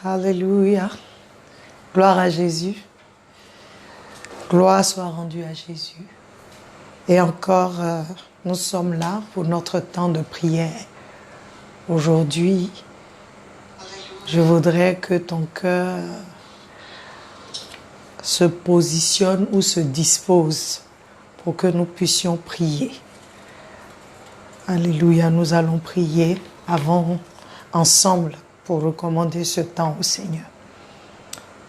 Alléluia. Gloire à Jésus. Gloire soit rendue à Jésus. Et encore, nous sommes là pour notre temps de prière. Aujourd'hui, je voudrais que ton cœur se positionne ou se dispose pour que nous puissions prier. Alléluia, nous allons prier ensemble pour recommander ce temps au Seigneur.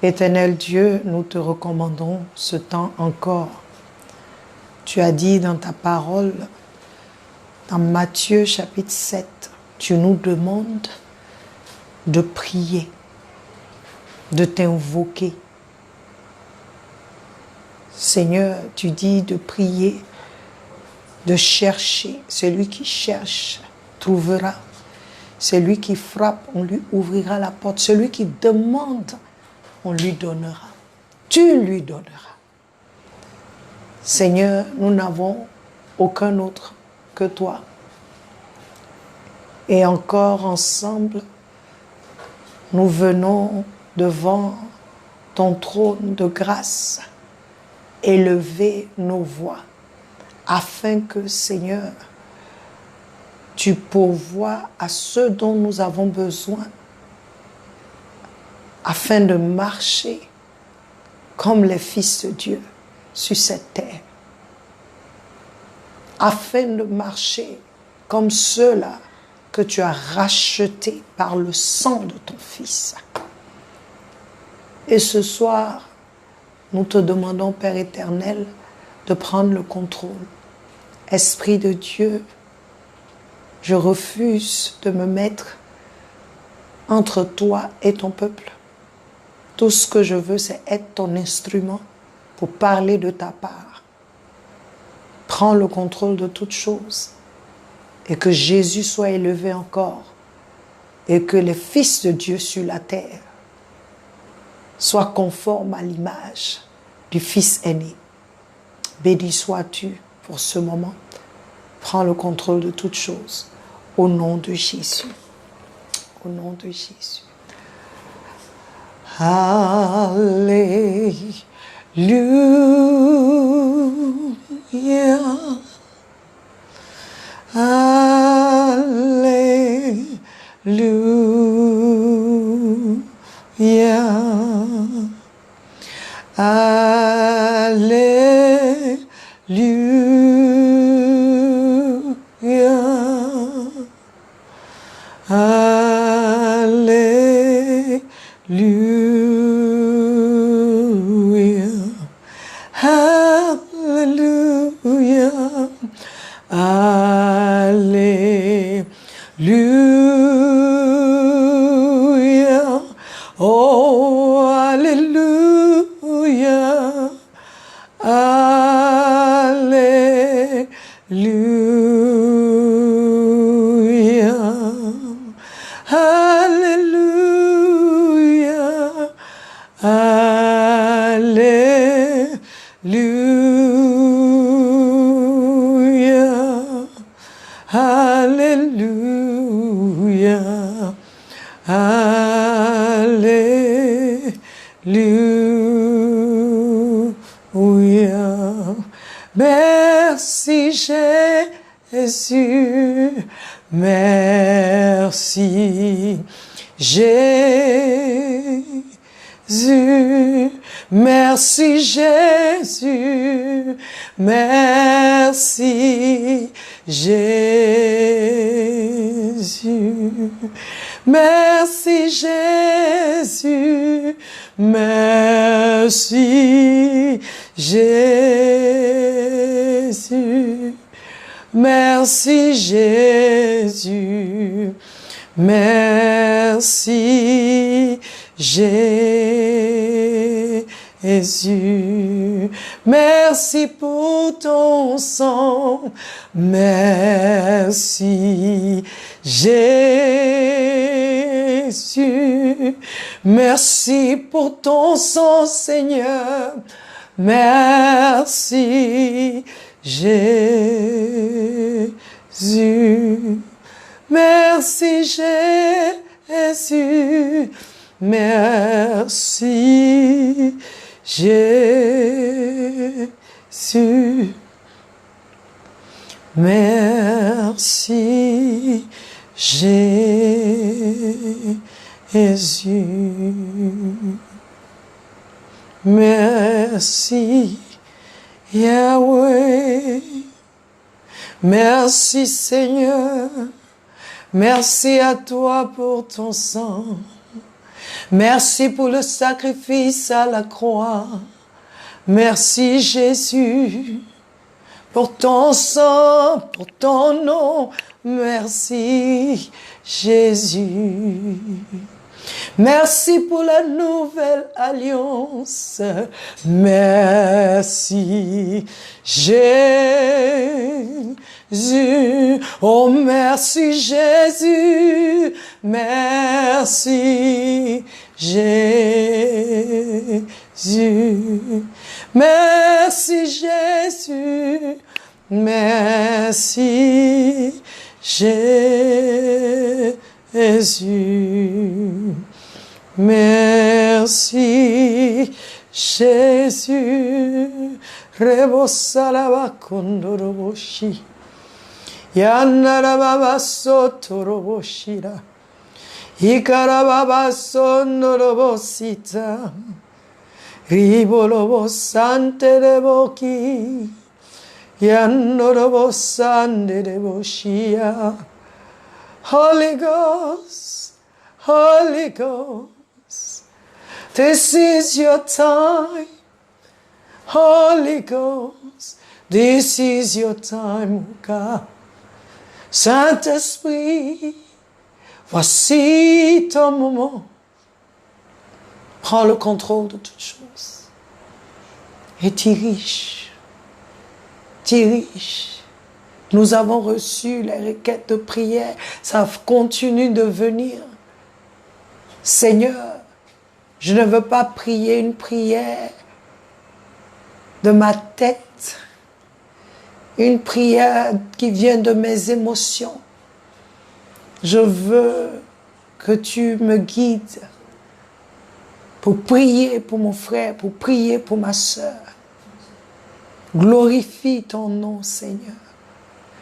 Éternel Dieu, nous te recommandons ce temps encore. Tu as dit dans ta parole, dans Matthieu chapitre 7, tu nous demandes de prier, de t'invoquer. Seigneur, tu dis de prier, de chercher. Celui qui cherche trouvera. Celui qui frappe, on lui ouvrira la porte. Celui qui demande, on lui donnera. Tu lui donneras. Seigneur, nous n'avons aucun autre que toi. Et encore ensemble, nous venons devant ton trône de grâce, élever nos voix, afin que, Seigneur, tu pourvoies à ce dont nous avons besoin, afin de marcher comme les fils de Dieu sur cette terre, afin de marcher comme ceux-là que tu as rachetés par le sang de ton Fils. Et ce soir, nous te demandons, Père éternel, de prendre le contrôle. Esprit de Dieu, je refuse de me mettre entre toi et ton peuple. Tout ce que je veux, c'est être ton instrument pour parler de ta part. Prends le contrôle de toutes choses et que Jésus soit élevé encore et que les fils de Dieu sur la terre soient conformes à l'image du Fils aîné. Béni sois-tu pour ce moment. Prends le contrôle de toutes choses. Au nom de Jésus. Au nom de Jésus. Alléluia. Alléluia. Alléluia. Alléluia. Alléluia. Alléluia. Oh, alléluia. Alléluia. Alléluia. Alléluia. Alléluia. Alléluia. Merci Jésus. Merci Jésus. Merci Jésus. Merci Jésus. Merci Jésus. Merci Jésus. Merci Jésus. Merci Jésus. Merci pour ton sang. Merci Jésus. Merci pour ton sang, Seigneur. Merci Jésus. Merci Jésus. Merci, Jésus. Merci, Jésus. Merci, Yahweh. Merci, Seigneur. Merci à toi pour ton sang. Merci pour le sacrifice à la croix. Merci, Jésus, pour ton sang, pour ton nom. Merci, Jésus. Merci pour la nouvelle alliance. Merci, Jésus. Oh, merci, Jésus. Merci, Jésus. Merci, Jésus. Merci, Jésus. Merci, Jésus. Rebosalaba kondoroboshi. Yanarababa sotoroboshira. Ikarababa sondorobosita. Ribolobosante deboki. Yanorobosande deboshia. Holy Ghost, Holy Ghost, this is your time. Holy Ghost, this is your time, God. Saint-Esprit, voici ton moment. Prends le contrôle de toutes choses et dirige. Nous avons reçu les requêtes de prière. Ça continue de venir. Seigneur, je ne veux pas prier une prière de ma tête. Une prière qui vient de mes émotions. Je veux que tu me guides pour prier pour mon frère, pour prier pour ma sœur. Glorifie ton nom, Seigneur.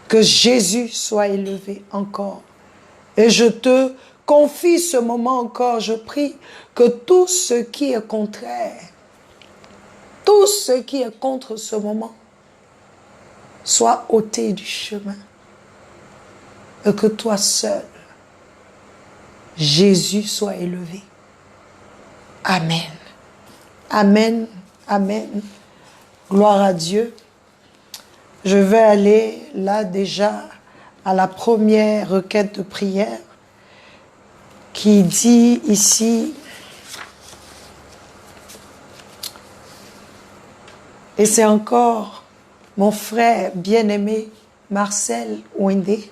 Que Jésus soit élevé encore. Et je te confie ce moment encore. Je prie que tout ce qui est contraire, tout ce qui est contre ce moment, soit ôté du chemin. Et que toi seul, Jésus, soit élevé. Amen. Amen. Amen. Gloire à Dieu. Je vais aller là déjà à la première requête de prière qui dit ici, et c'est encore mon frère bien-aimé Marcel Wendé,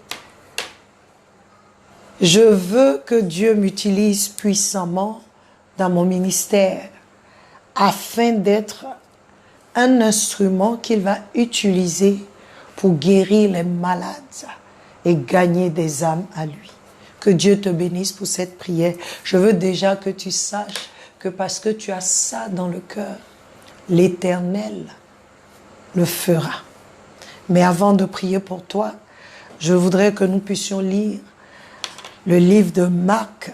je veux que Dieu m'utilise puissamment dans mon ministère afin d'être un instrument qu'il va utiliser pour guérir les malades et gagner des âmes à lui. Que Dieu te bénisse pour cette prière. Je veux déjà que tu saches que parce que tu as ça dans le cœur, l'Éternel le fera. Mais avant de prier pour toi, je voudrais que nous puissions lire le livre de Marc,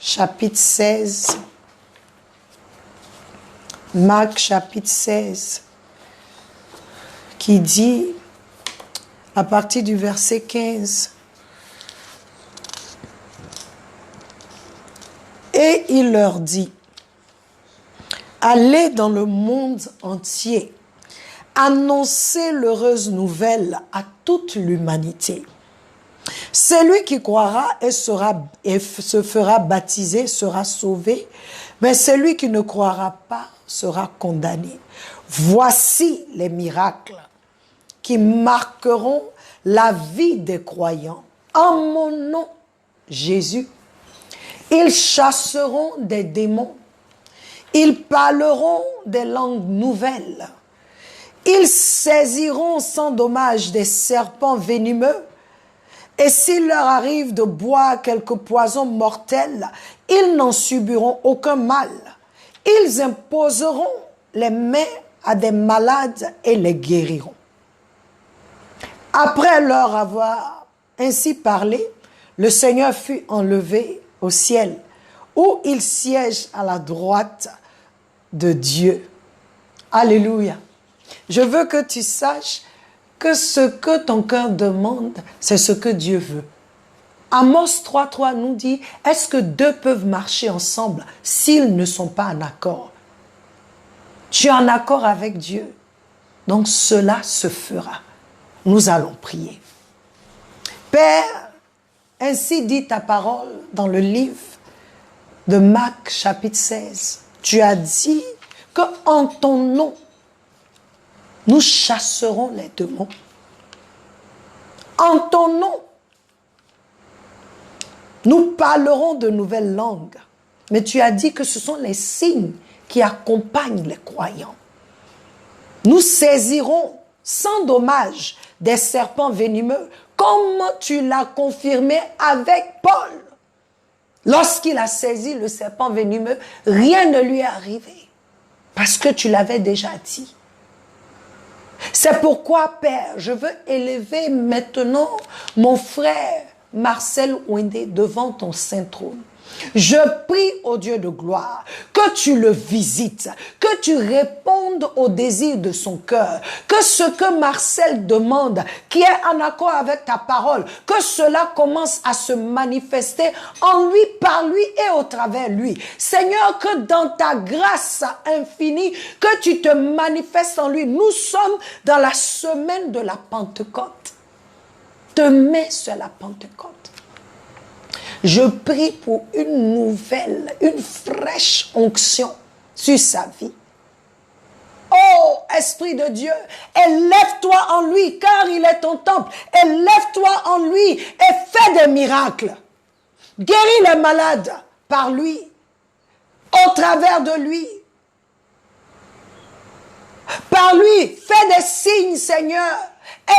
chapitre 16. Marc chapitre 16, qui dit, à partir du verset 15, « Et il leur dit, allez dans le monde entier, annoncez l'heureuse nouvelle à toute l'humanité. Celui qui croira et se fera baptiser sera sauvé, mais celui qui ne croira pas sera condamné. Voici les miracles qui marqueront la vie des croyants. En mon nom, Jésus, ils chasseront des démons, ils parleront des langues nouvelles, ils saisiront sans dommage des serpents venimeux, Et s'il leur arrive de boire quelques poisons mortels, ils n'en subiront aucun mal. Ils imposeront les mains à des malades et les guériront. Après leur avoir ainsi parlé, le Seigneur fut enlevé au ciel, où il siège à la droite de Dieu. Alléluia. Je veux que tu saches que ce que ton cœur demande, c'est ce que Dieu veut. Amos 3.3 nous dit, est-ce que deux peuvent marcher ensemble s'ils ne sont pas en accord? Tu es en accord avec Dieu, donc cela se fera. Nous allons prier. Père, ainsi dit ta parole dans le livre de Marc chapitre 16. Tu as dit qu'en ton nom, nous chasserons les démons. En ton nom, nous parlerons de nouvelles langues. Mais tu as dit que ce sont les signes qui accompagnent les croyants. Nous saisirons sans dommage des serpents venimeux, comme tu l'as confirmé avec Paul. Lorsqu'il a saisi le serpent venimeux, rien ne lui est arrivé, parce que tu l'avais déjà dit. C'est pourquoi, Père, je veux élever maintenant mon frère Marcel Ouindé devant ton saint trône. Je prie au Dieu de gloire que tu le visites, que tu répondes aux désirs de son cœur, que ce que Marcel demande, qui est en accord avec ta parole, que cela commence à se manifester en lui, par lui et au travers lui. Seigneur, que dans ta grâce infinie, que tu te manifestes en lui. Nous sommes dans la semaine de la Pentecôte. Demain, c'est la Pentecôte. Je prie pour une nouvelle, une fraîche onction sur sa vie. Oh, Esprit de Dieu, élève-toi en lui, car il est ton temple. Élève-toi en lui et fais des miracles. Guéris les malades par lui, au travers de lui. Par lui, fais des signes, Seigneur.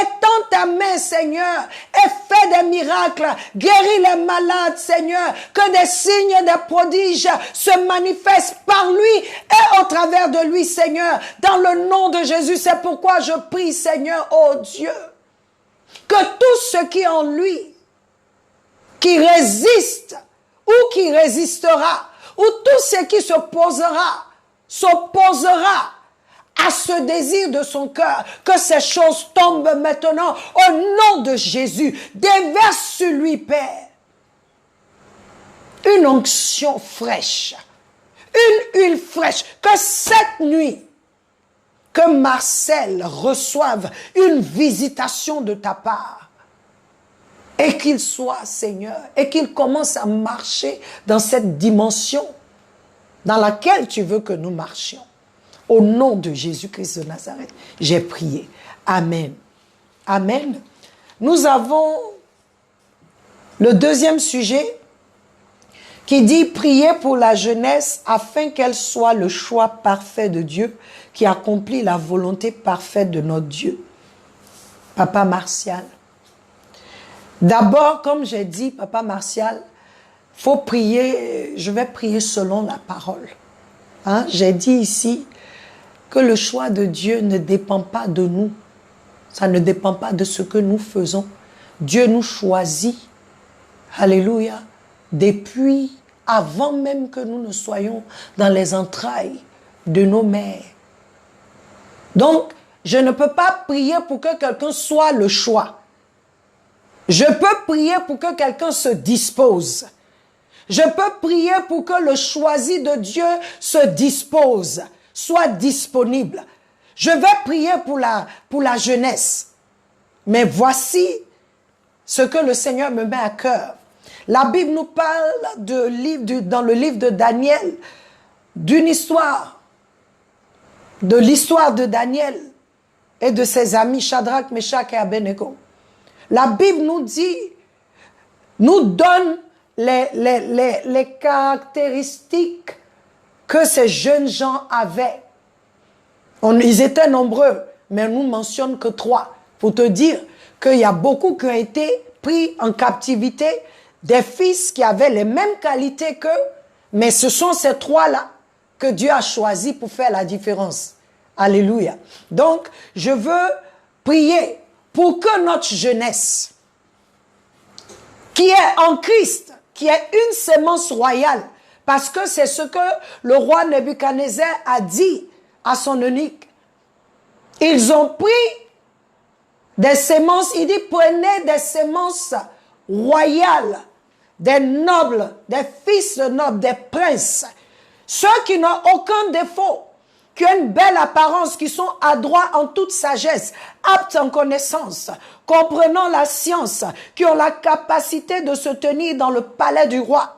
Étends ta main, Seigneur, et fais des miracles. Guéris les malades, Seigneur. Que des signes, des prodiges se manifestent par lui et au travers de lui, Seigneur. Dans le nom de Jésus, c'est pourquoi je prie, Seigneur, oh Dieu, que tout ce qui est en lui, qui résiste ou qui résistera, ou tout ce qui s'opposera à ce désir de son cœur, que ces choses tombent maintenant au nom de Jésus. Déverse sur lui, Père, une onction fraîche, une huile fraîche, que cette nuit, que Marcel reçoive une visitation de ta part et qu'il soit, Seigneur, et qu'il commence à marcher dans cette dimension dans laquelle tu veux que nous marchions. Au nom de Jésus-Christ de Nazareth, j'ai prié. Amen. Amen. Nous avons le deuxième sujet qui dit prier pour la jeunesse afin qu'elle soit le choix parfait de Dieu qui accomplit la volonté parfaite de notre Dieu. Papa Martial. D'abord, comme j'ai dit, Papa Martial, faut prier, je vais prier selon la parole. Hein? J'ai dit ici que le choix de Dieu ne dépend pas de nous. Ça ne dépend pas de ce que nous faisons. Dieu nous choisit. Alléluia. Depuis avant même que nous ne soyons dans les entrailles de nos mères. Donc, je ne peux pas prier pour que quelqu'un soit le choix. Je peux prier pour que quelqu'un se dispose. Je peux prier pour que le choisi de Dieu se dispose, soit disponible. Je vais prier pour la jeunesse. Mais voici ce que le Seigneur me met à cœur. La Bible nous parle dans le livre de Daniel, d'une histoire, de l'histoire de Daniel et de ses amis Shadrach, Meshach et Abednego. La Bible nous dit, nous donne les caractéristiques que ces jeunes gens avaient. Ils étaient nombreux, mais on ne mentionne que 3. Pour te dire qu'il y a beaucoup qui ont été pris en captivité des fils qui avaient les mêmes qualités qu'eux, mais ce sont ces trois-là que Dieu a choisis pour faire la différence. Alléluia. Donc, je veux prier pour que notre jeunesse, qui est en Christ, qui est une sémence royale, parce que c'est ce que le roi Nebuchadnezzar a dit à son eunuque. Ils ont pris des sémences, il dit prenez des sémences royales, des nobles, des fils de nobles, des princes, ceux qui n'ont aucun défaut, qui ont une belle apparence, qui sont adroits en toute sagesse, aptes en connaissance, comprenant la science, qui ont la capacité de se tenir dans le palais du roi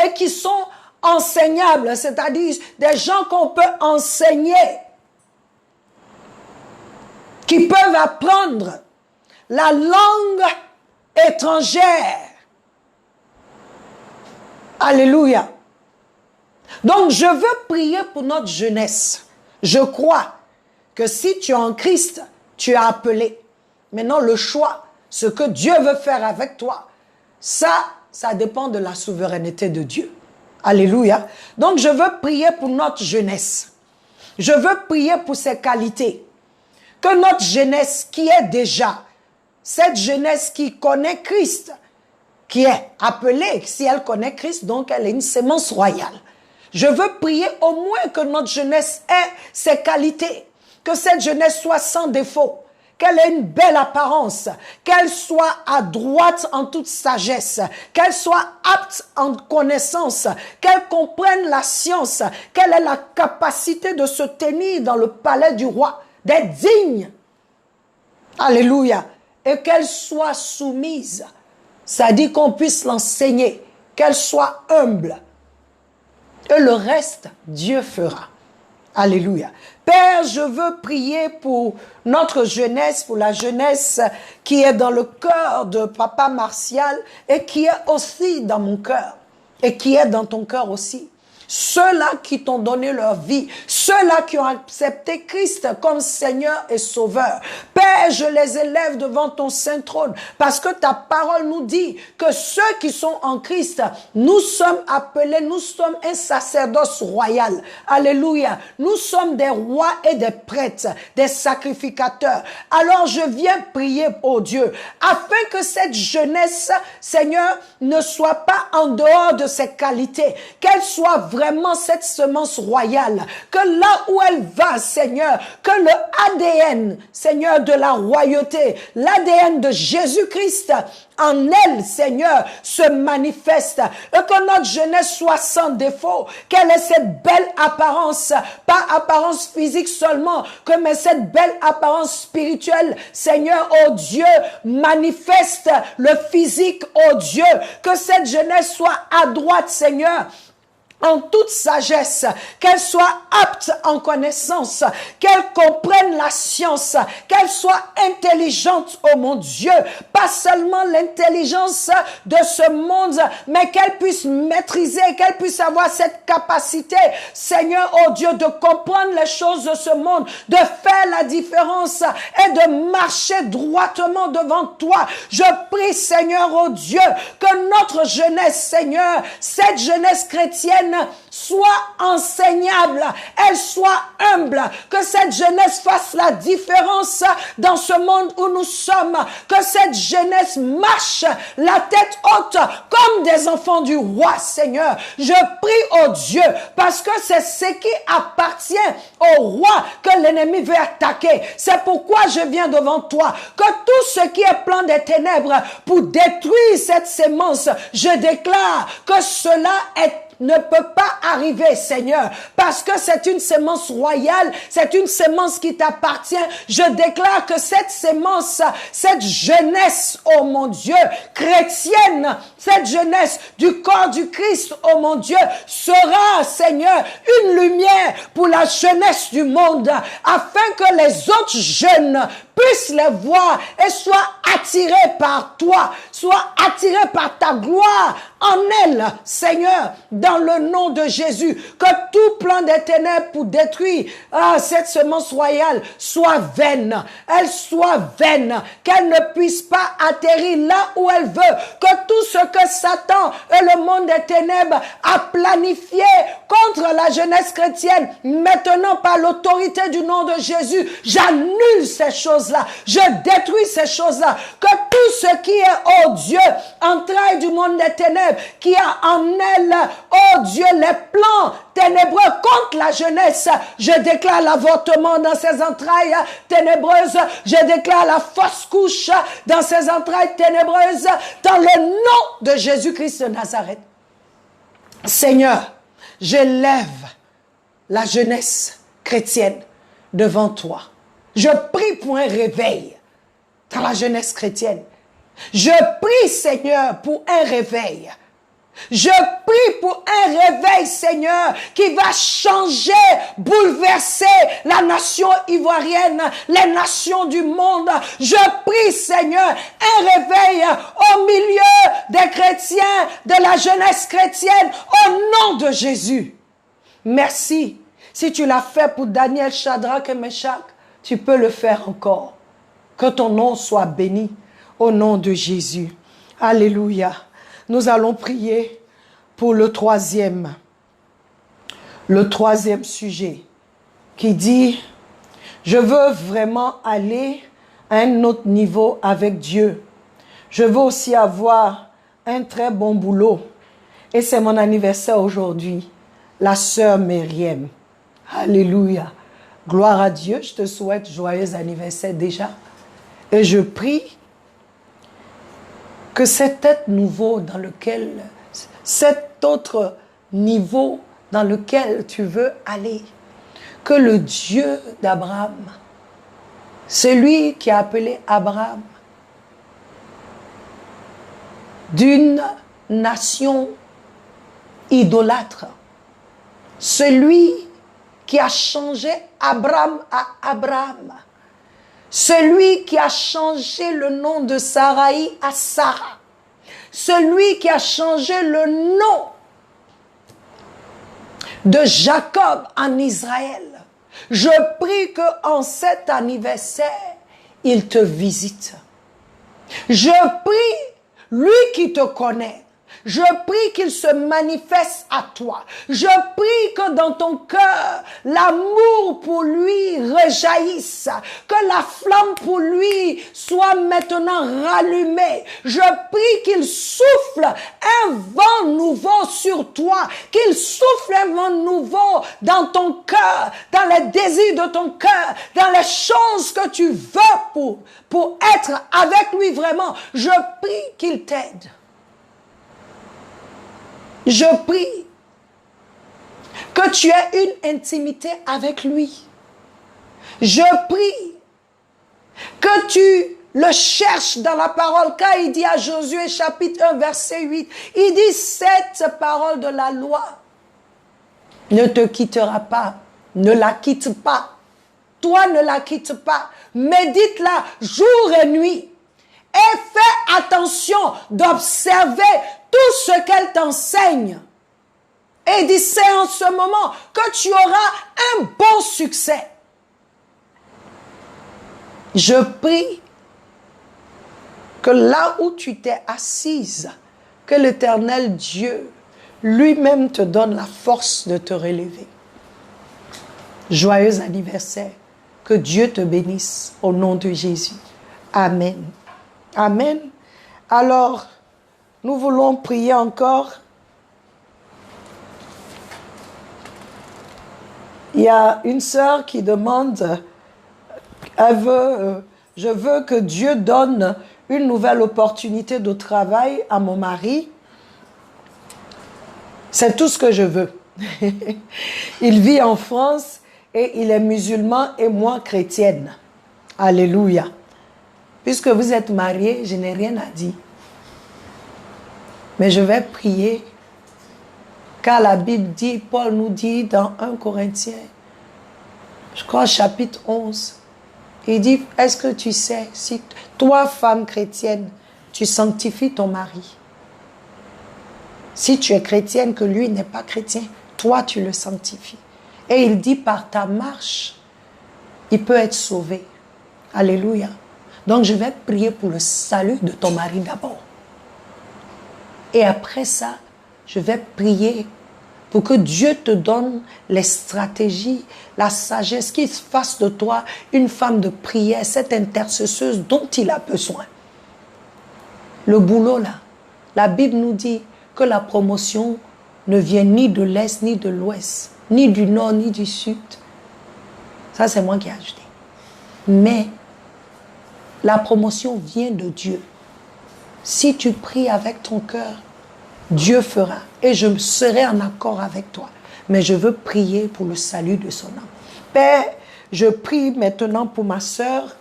et qui sont enseignables, c'est-à-dire des gens qu'on peut enseigner, qui peuvent apprendre la langue étrangère. Alléluia. Donc, je veux prier pour notre jeunesse. Je crois que si tu es en Christ, tu es appelé. Maintenant, le choix, ce que Dieu veut faire avec toi, ça dépend de la souveraineté de Dieu. Alléluia. Donc, je veux prier pour notre jeunesse. Je veux prier pour ses qualités. Que notre jeunesse qui est déjà, cette jeunesse qui connaît Christ, qui est appelée, si elle connaît Christ, donc elle est une sémence royale. Je veux prier au moins que notre jeunesse ait ses qualités, que cette jeunesse soit sans défaut, qu'elle ait une belle apparence, qu'elle soit adroite en toute sagesse, qu'elle soit apte en connaissance, qu'elle comprenne la science, qu'elle ait la capacité de se tenir dans le palais du roi, d'être digne. Alléluia. Et qu'elle soit soumise. Ça dit qu'on puisse l'enseigner, qu'elle soit humble. Et le reste, Dieu fera. Alléluia. Père, je veux prier pour notre jeunesse, pour la jeunesse qui est dans le cœur de Papa Martial et qui est aussi dans mon cœur et qui est dans ton cœur aussi. Ceux-là qui t'ont donné leur vie, ceux-là qui ont accepté Christ comme Seigneur et Sauveur. Père, je les élève devant ton saint trône parce que ta parole nous dit que ceux qui sont en Christ, nous sommes appelés, nous sommes un sacerdoce royal. Alléluia. Nous sommes des rois et des prêtres, des sacrificateurs. Alors je viens prier, oh Dieu, afin que cette jeunesse, Seigneur, ne soit pas en dehors de ses qualités, qu'elle soit vraiment cette semence royale, que là où elle va, Seigneur, que le ADN, Seigneur, de la royauté, l'ADN de Jésus-Christ en elle, Seigneur, se manifeste, et que notre jeunesse soit sans défaut, qu'elle ait cette belle apparence, pas apparence physique seulement, mais cette belle apparence spirituelle, Seigneur, oh Dieu, manifeste le physique, oh Dieu, que cette jeunesse soit adroite, Seigneur, en toute sagesse, qu'elle soit apte en connaissance, qu'elle comprenne la science, qu'elle soit intelligente, oh mon Dieu, pas seulement l'intelligence de ce monde, mais qu'elle puisse maîtriser, qu'elle puisse avoir cette capacité, Seigneur, oh Dieu, de comprendre les choses de ce monde, de faire la différence et de marcher droitement devant toi. Je prie, Seigneur, oh Dieu, que notre jeunesse, Seigneur, cette jeunesse chrétienne soit enseignable, elle soit humble, que cette jeunesse fasse la différence dans ce monde où nous sommes, que cette jeunesse marche la tête haute comme des enfants du roi, Seigneur. Je prie, oh Dieu, parce que c'est ce qui appartient au roi que l'ennemi veut attaquer. C'est pourquoi je viens devant toi, que tout ce qui est plan des ténèbres pour détruire cette sémence, je déclare que cela ne peut pas arriver, Seigneur, parce que c'est une sémence royale, c'est une sémence qui t'appartient. Je déclare que cette sémence, cette jeunesse, oh mon Dieu, chrétienne, cette jeunesse du corps du Christ, oh mon Dieu, sera, Seigneur, une lumière pour la jeunesse du monde, afin que les autres jeunes puissent les voir et soient attirés par toi, soient attirés par ta gloire, en elle, Seigneur, dans le nom de Jésus. Que tout plan des ténèbres pour détruire cette semence royale soit vaine. Elle soit vaine. Qu'elle ne puisse pas atterrir là où elle veut. Que tout ce que Satan et le monde des ténèbres a planifié contre la jeunesse chrétienne, maintenant par l'autorité du nom de Jésus, j'annule ces choses-là. Je détruis ces choses-là. Que tout ce qui est, oh Dieu, entrailles du monde des ténèbres, qui a en elle, oh Dieu, les plans ténébreux contre la jeunesse, je déclare l'avortement dans ses entrailles ténébreuses. Je déclare la fausse couche dans ses entrailles ténébreuses, dans le nom de Jésus-Christ de Nazareth. Seigneur, je lève la jeunesse chrétienne devant toi. Je prie pour un réveil dans la jeunesse chrétienne. Je prie, Seigneur, pour un réveil. Je prie pour un réveil, Seigneur, qui va changer, bouleverser la nation ivoirienne, les nations du monde. Je prie, Seigneur, un réveil au milieu des chrétiens, de la jeunesse chrétienne, au nom de Jésus. Merci. Si tu l'as fait pour Daniel, Shadrach et Meshach, tu peux le faire encore. Que ton nom soit béni au nom de Jésus. Alléluia. Nous allons prier pour le troisième sujet qui dit, je veux vraiment aller à un autre niveau avec Dieu. Je veux aussi avoir un très bon boulot. Et c'est mon anniversaire aujourd'hui. La sœur Myriam. Alléluia. Gloire à Dieu. Je te souhaite joyeux anniversaire déjà. Et je prie que cet être nouveau dans lequel, cet autre niveau dans lequel tu veux aller, que le Dieu d'Abraham, celui qui a appelé Abraham d'une nation idolâtre, celui qui a changé Abraham à Abraham, celui qui a changé le nom de Sarai à Sarah, celui qui a changé le nom de Jacob en Israël. Je prie qu'en cet anniversaire, il te visite. Je prie, lui qui te connaît, je prie qu'il se manifeste à toi. Je prie que dans ton cœur, l'amour pour lui rejaillisse. Que la flamme pour lui soit maintenant rallumée. Je prie qu'il souffle un vent nouveau sur toi. Qu'il souffle un vent nouveau dans ton cœur, dans les désirs de ton cœur, dans les choses que tu veux pour être avec lui vraiment. Je prie qu'il t'aide. Je prie que tu aies une intimité avec lui. Je prie que tu le cherches dans la parole. Car il dit à Josué chapitre 1 verset 8, il dit cette parole de la loi ne te quittera pas, ne la quitte pas. Toi ne la quitte pas, médite-la jour et nuit. Et fais attention d'observer tout ce qu'elle t'enseigne. Et dis, c'est en ce moment que tu auras un bon succès. Je prie que là où tu t'es assise, que l'Éternel Dieu lui-même te donne la force de te relever. Joyeux anniversaire. Que Dieu te bénisse au nom de Jésus. Amen. Amen. Alors, nous voulons prier encore. Il y a une sœur qui demande, je veux que Dieu donne une nouvelle opportunité de travail à mon mari. C'est tout ce que je veux. Il vit en France et il est musulman et moi chrétienne. Alléluia. Puisque vous êtes mariés, je n'ai rien à dire. Mais je vais prier. Car la Bible dit, Paul nous dit dans 1 Corinthiens, je crois chapitre 11, il dit, est-ce que tu sais, si toi, femme chrétienne, tu sanctifies ton mari, Si tu es chrétienne, que lui n'est pas chrétien, toi tu le sanctifies. Et il dit par ta marche, il peut être sauvé. Alléluia. Donc je vais prier pour le salut de ton mari d'abord. Et après ça, je vais prier pour que Dieu te donne les stratégies, la sagesse, qu'il fasse de toi une femme de prière, cette intercesseuse dont il a besoin. Le boulot là, la Bible nous dit que la promotion ne vient ni de l'Est, ni de l'Ouest, ni du Nord, ni du Sud. Ça, c'est moi qui ai ajouté. Mais la promotion vient de Dieu. Si tu pries avec ton cœur, Dieu fera. Et je serai en accord avec toi. Mais je veux prier pour le salut de son âme. Père, je prie maintenant pour ma sœur.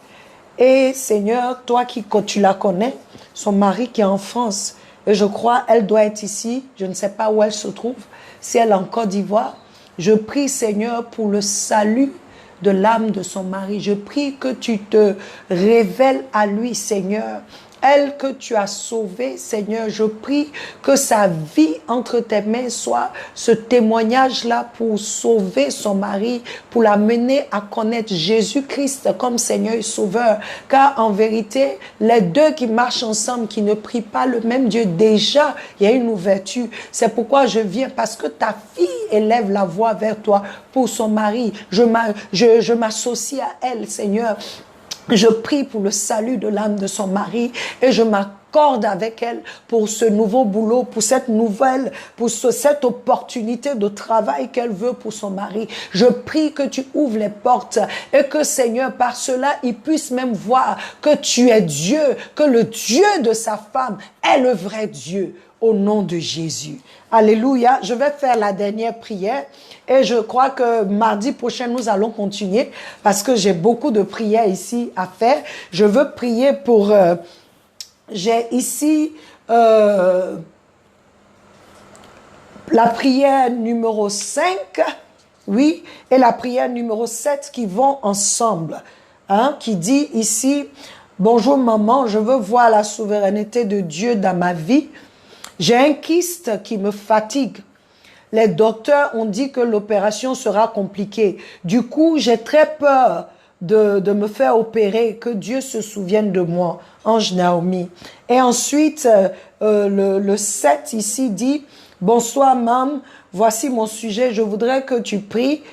Et Seigneur, toi qui tu la connais, son mari qui est en France, et je crois elle doit être ici, je ne sais pas où elle se trouve, si elle est en Côte d'Ivoire, je prie Seigneur pour le salut de l'âme de son mari. Je prie que tu te révèles à lui, Seigneur. Elle que tu as sauvée, Seigneur, je prie que sa vie entre tes mains soit ce témoignage-là pour sauver son mari, pour l'amener à connaître Jésus-Christ comme Seigneur et Sauveur. Car en vérité, les deux qui marchent ensemble, qui ne prient pas le même Dieu, déjà, il y a une ouverture. C'est pourquoi je viens, parce que ta fille élève la voix vers toi pour son mari. Je m'associe à elle, Seigneur. Je prie pour le salut de l'âme de son mari et je m'accorde avec elle pour ce nouveau boulot, pour cette nouvelle, pour cette opportunité de travail qu'elle veut pour son mari. Je prie que tu ouvres les portes et que Seigneur, par cela, il puisse même voir que tu es Dieu, que le Dieu de sa femme est le vrai Dieu. Au nom de Jésus. Alléluia. Je vais faire la dernière prière et je crois que mardi prochain, nous allons continuer parce que j'ai beaucoup de prières ici à faire. Je veux prier pour... j'ai ici la prière numéro 5, oui, et la prière numéro 7 qui vont ensemble. Hein, qui dit ici, bonjour maman, je veux voir la souveraineté de Dieu dans ma vie. J'ai un kyste qui me fatigue. Les docteurs ont dit que l'opération sera compliquée. Du coup, j'ai très peur de me faire opérer, que Dieu se souvienne de moi. Ange Naomi. Et ensuite, le 7 ici dit, bonsoir mam, voici mon sujet. Je voudrais que tu pries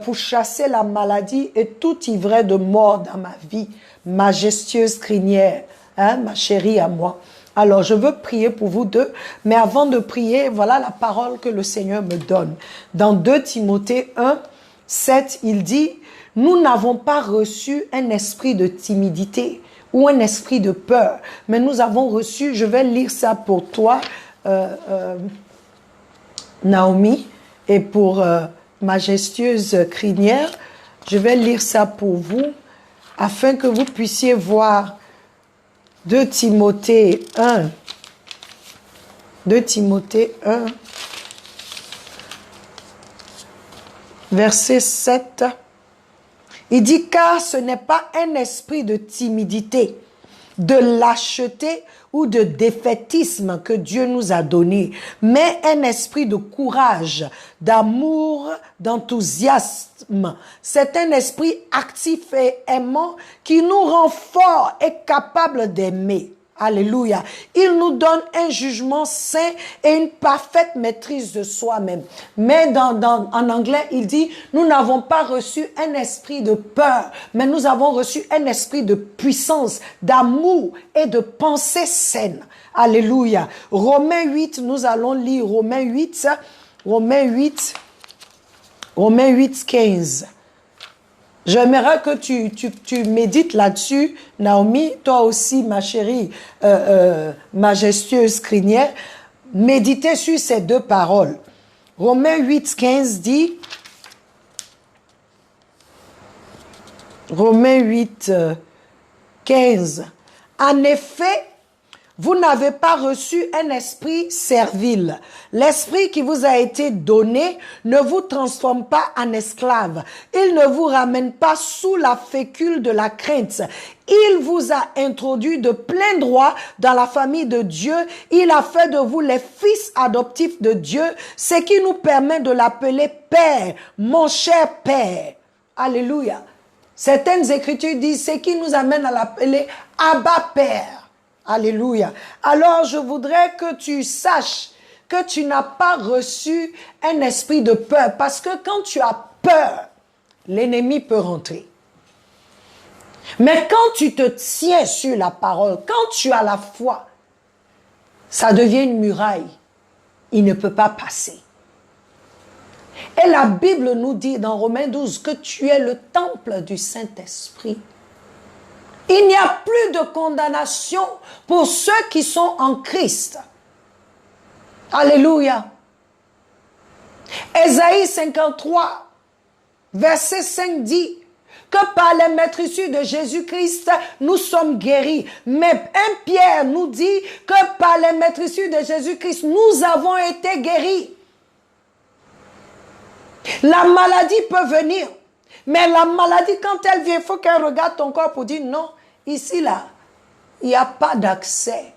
pour chasser la maladie et tout ivraie de mort dans ma vie. Majestueuse crinière, hein, ma chérie à moi. Alors, je veux prier pour vous deux, mais avant de prier, voilà la parole que le Seigneur me donne. Dans 2 Timothée 1, 7, il dit, « Nous n'avons pas reçu un esprit de timidité ou un esprit de peur, mais nous avons reçu, je vais lire ça pour toi, Naomi, et pour majestueuse crinière, je vais lire ça pour vous, afin que vous puissiez voir 2 Timothée 1, 2 Timothée 1, verset 7, il dit, car ce n'est pas un esprit de timidité, de lâcheté ou de défaitisme que Dieu nous a donné, mais un esprit de courage, d'amour, d'enthousiasme. C'est un esprit actif et aimant qui nous rend forts et capables d'aimer. Alléluia. Il nous donne un jugement sain et une parfaite maîtrise de soi-même. Mais en anglais, il dit, nous n'avons pas reçu un esprit de peur, mais nous avons reçu un esprit de puissance, d'amour et de pensée saine. Alléluia. Romains 8, nous allons lire Romains 8, 15. J'aimerais que tu médites là-dessus, Naomi, toi aussi, ma chérie, majestueuse crinière. Méditez sur ces deux paroles. Romains 8, 15 dit, Romains 8, 15, en effet, vous n'avez pas reçu un esprit servile. L'esprit qui vous a été donné ne vous transforme pas en esclave. Il ne vous ramène pas sous la fécule de la crainte. Il vous a introduit de plein droit dans la famille de Dieu. Il a fait de vous les fils adoptifs de Dieu, ce qui nous permet de l'appeler Père, mon cher Père. Alléluia. Certaines écritures disent ce qui nous amène à l'appeler Abba Père. Alléluia. Alors, je voudrais que tu saches que tu n'as pas reçu un esprit de peur. Parce que quand tu as peur, l'ennemi peut rentrer. Mais quand tu te tiens sur la parole, quand tu as la foi, ça devient une muraille. Il ne peut pas passer. Et la Bible nous dit dans Romains 12 que tu es le temple du Saint-Esprit. Il n'y a plus de condamnation pour ceux qui sont en Christ. Alléluia. Ésaïe 53, verset 5 dit que par les maîtrisures de Jésus-Christ, nous sommes guéris. Mais 1 Pierre nous dit que par les maîtrisures de Jésus-Christ, nous avons été guéris. La maladie peut venir. Mais la maladie, quand elle vient, il faut qu'elle regarde ton corps pour dire non, ici, là, il n'y a pas d'accès.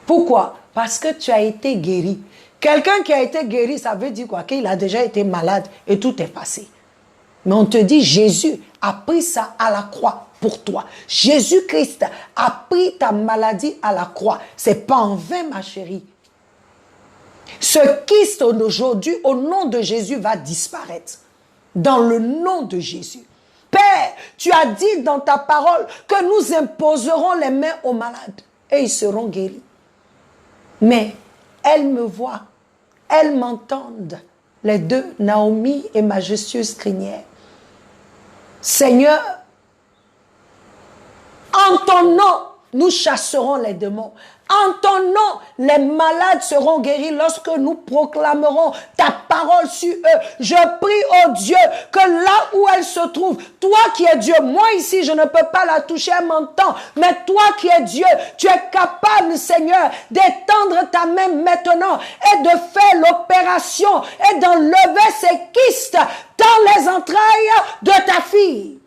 Pourquoi? Parce que tu as été guéri. Quelqu'un qui a été guéri, ça veut dire quoi? Qu'il a déjà été malade et tout est passé. Mais on te dit, Jésus a pris ça à la croix pour toi. Jésus-Christ a pris ta maladie à la croix. Ce n'est pas en vain, ma chérie. Ce kyste aujourd'hui, au nom de Jésus, va disparaître. Dans le nom de Jésus. Père, tu as dit dans ta parole que nous imposerons les mains aux malades et ils seront guéris. Mais elles me voient, elles m'entendent, les deux, Naomi et majestueuse crinière. Seigneur, en ton nom, nous chasserons les démons. En ton nom, les malades seront guéris lorsque nous proclamerons ta parole sur eux. Je prie, oh Dieu, que là où elle se trouve, toi qui es Dieu, moi ici, je ne peux pas la toucher, elle m'entend, mais toi qui es Dieu, tu es capable, Seigneur, d'étendre ta main maintenant et de faire l'opération et d'enlever ces kystes dans les entrailles de ta fille.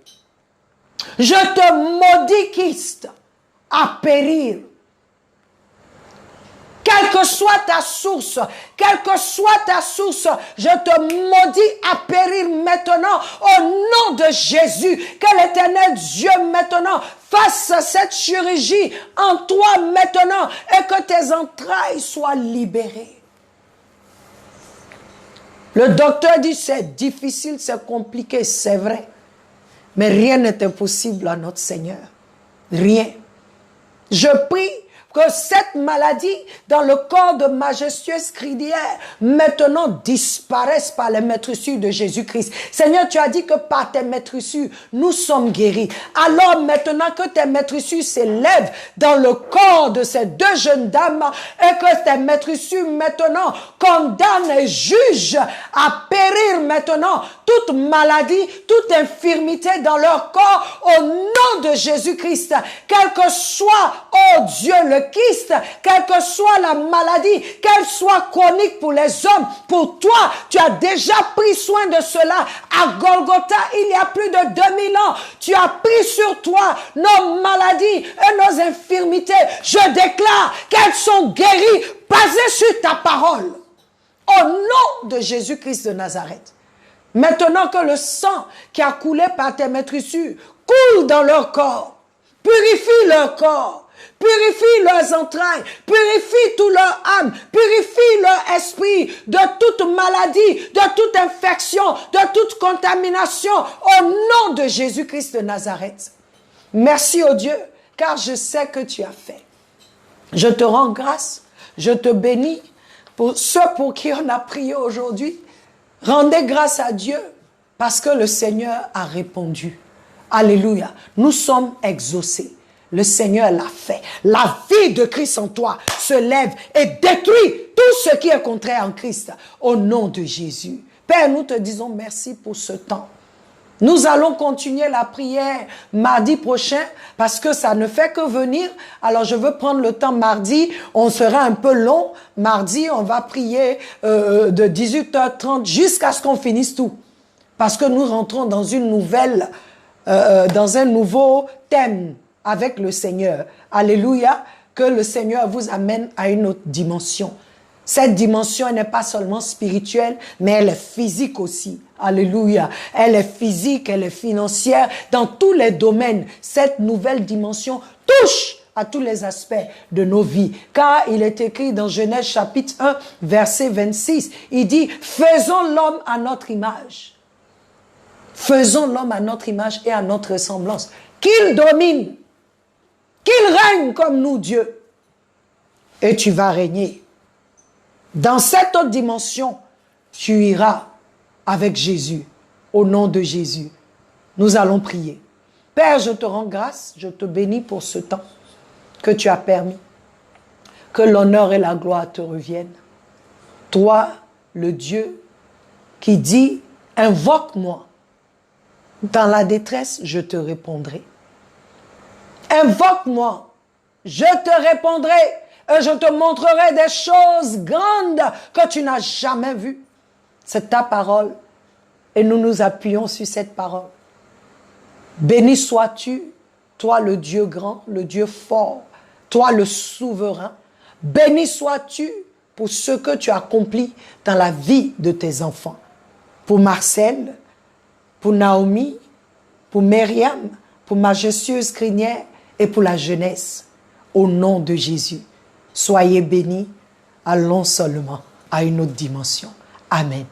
Je te maudis, kyste, à périr. Quelle que soit ta source, je te maudis à périr maintenant au nom de Jésus. Que l'Éternel Dieu maintenant fasse cette chirurgie en toi maintenant et que tes entrailles soient libérées. Le docteur dit c'est difficile, c'est compliqué, c'est vrai. Mais rien n'est impossible à notre Seigneur. Rien. Je prie que cette maladie dans le corps de majestueuse crinière maintenant disparaisse par les maîtrissures de Jésus-Christ. Seigneur, tu as dit que par tes maîtrissures, nous sommes guéris. Alors maintenant que tes maîtrissures s'élèvent dans le corps de ces deux jeunes dames et que tes maîtrissures maintenant condamnent et jugent à périr maintenant toute maladie, toute infirmité dans leur corps au nom de Jésus-Christ. Quel que soit, oh Dieu, le kyste, quelle que soit la maladie, qu'elle soit chronique pour les hommes, pour toi, tu as déjà pris soin de cela à Golgotha il y a plus de 2000 ans. Tu as pris sur toi nos maladies et nos infirmités. Je déclare qu'elles sont guéries basées sur ta parole. Au nom de Jésus-Christ de Nazareth. Maintenant que le sang qui a coulé par tes maîtrissures coule dans leur corps, purifie leur corps, purifie leurs entrailles, purifie tout leur âme, purifie leur esprit de toute maladie, de toute infection, de toute contamination, au nom de Jésus-Christ de Nazareth. Merci, oh Dieu, car je sais que tu as fait. Je te rends grâce, je te bénis pour ceux pour qui on a prié aujourd'hui. Rendez grâce à Dieu parce que le Seigneur a répondu. Alléluia. Nous sommes exaucés. Le Seigneur l'a fait. La vie de Christ en toi se lève et détruit tout ce qui est contraire en Christ. Au nom de Jésus. Père, nous te disons merci pour ce temps. Nous allons continuer la prière mardi prochain parce que ça ne fait que venir. Alors, je veux prendre le temps mardi. On sera un peu long. Mardi, on va prier de 18h30 jusqu'à ce qu'on finisse tout. Parce que nous rentrons dans une nouvelle, dans un nouveau thème avec le Seigneur. Alléluia. Que le Seigneur vous amène à une autre dimension. Cette dimension, elle n'est pas seulement spirituelle, mais elle est physique aussi. Alléluia. Elle est physique, elle est financière. Dans tous les domaines, cette nouvelle dimension touche à tous les aspects de nos vies. Car il est écrit dans Genèse chapitre 1, verset 26, il dit, faisons l'homme à notre image. Faisons l'homme à notre image et à notre ressemblance. Qu'il domine, qu'il règne comme nous, Dieu. Et tu vas régner. Dans cette autre dimension, tu iras avec Jésus, au nom de Jésus. Nous allons prier. Père, je te rends grâce, je te bénis pour ce temps que tu as permis. Que l'honneur et la gloire te reviennent. Toi, le Dieu qui dit, invoque-moi. Dans la détresse, je te répondrai. Invoque-moi, je te répondrai. Et je te montrerai des choses grandes que tu n'as jamais vues. C'est ta parole. Et nous nous appuyons sur cette parole. Béni sois-tu, toi le Dieu grand, le Dieu fort, toi le souverain. Béni sois-tu pour ce que tu as accompli dans la vie de tes enfants. Pour Marcel, pour Naomi, pour Myriam, pour Majestueuse Crinière et pour la jeunesse. Au nom de Jésus. Soyez bénis, allons seulement à une autre dimension. Amen.